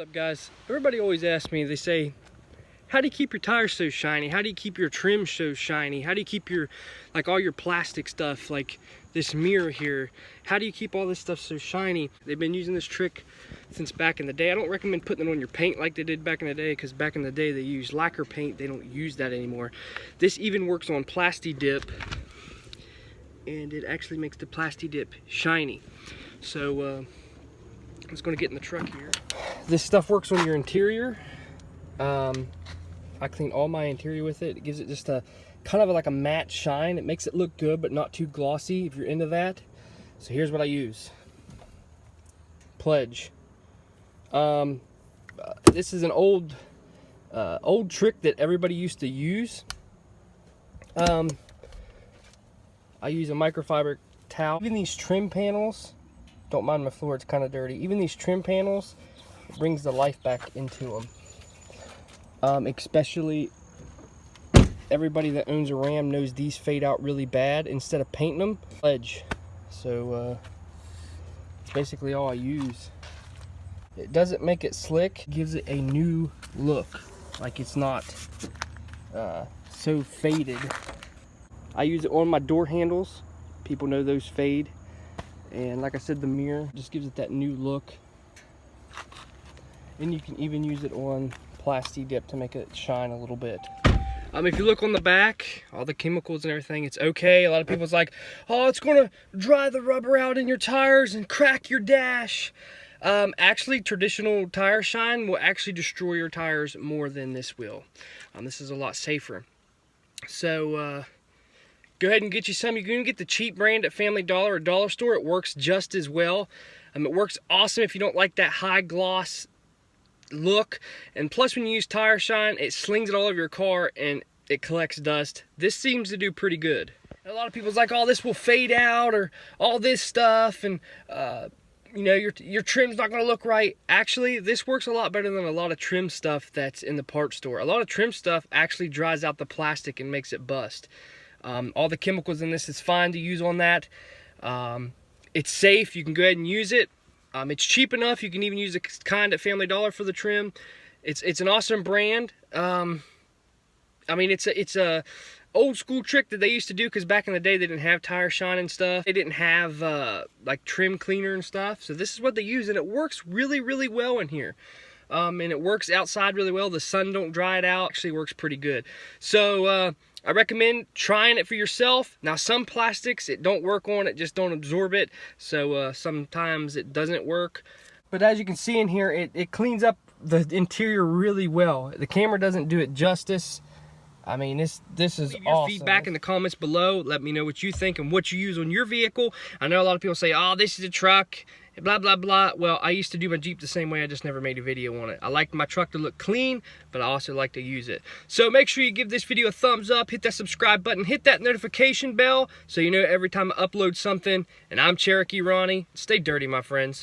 up, guys? Everybody always asks me, they say, how do you keep your tires so shiny? How do you keep your trim so shiny? How do you keep your, like, all your plastic stuff, like this mirror here? How do you keep all this stuff so shiny? They've been using this trick since back in the day. I don't recommend putting it on your paint like they did back in the day, because back in the day they used lacquer paint. They don't use that anymore. This even works on Plasti Dip, and it actually makes the Plasti Dip shiny. So I'm just going to get in the truck here. This stuff works on your interior. I clean all my interior with it. It gives it just a kind of like a matte shine. It makes it look good, but not too glossy if you're into that. So here's what I use. Pledge. This is an old trick that everybody used to use. I use a microfiber towel. Even these trim panels, don't mind my floor, it's kind of dirty. Even these trim panels, it brings the life back into them. Especially everybody that owns a Ram knows these fade out really bad. Instead of painting them, Pledge. So it's basically all I use. It doesn't make it slick, it gives it a new look, like it's not so faded. I use it on my door handles. People know those fade. And like I said, the mirror just gives it that new look. And you can even use it on Plasti Dip to make it shine a little bit. If you look on the back, all the chemicals and everything, it's okay. A lot of people's like, oh, it's gonna dry the rubber out in your tires and crack your dash. Actually, traditional tire shine will actually destroy your tires more than this will. This is a lot safer. So go ahead and get you some. You can get the cheap brand at Family Dollar or Dollar Store. It works just as well. It works awesome if you don't like that high gloss look. And plus, when you use tire shine, it slings it all over your car and it collects dust. This seems to do pretty good. A lot of people's like, oh, this will fade out, or all this stuff, and you know, your trim's not going to look right. Actually, this works a lot better than a lot of trim stuff that's in the parts store. A lot of trim stuff actually dries out the plastic and makes it bust. All the chemicals in this is fine to use on that. It's safe. You can go ahead and use it. It's cheap enough. You can even use the kind at Family Dollar for the trim. It's an awesome brand. I mean, it's a old school trick that they used to do, because back in the day they didn't have tire shine and stuff. They didn't have like trim cleaner and stuff. So this is what they use, and it works really, really well in here. And it works outside really well. The sun don't dry it out. Actually works pretty good. So I recommend trying it for yourself. Now, some plastics, it don't work on, it just don't absorb it. So sometimes it doesn't work. But as you can see in here, it cleans up the interior really well. The camera doesn't do it justice. I mean, this is awesome. Leave your feedback in the comments below. Let me know what you think and what you use on your vehicle. I know a lot of people say, oh, this is a truck, blah, blah, blah. Well, I used to do my Jeep the same way. I just never made a video on it. I like my truck to look clean, but I also like to use it. So make sure you give this video a thumbs up, hit that subscribe button, hit that notification bell so you know every time I upload something. And I'm Cherokee Ronnie. Stay dirty, my friends.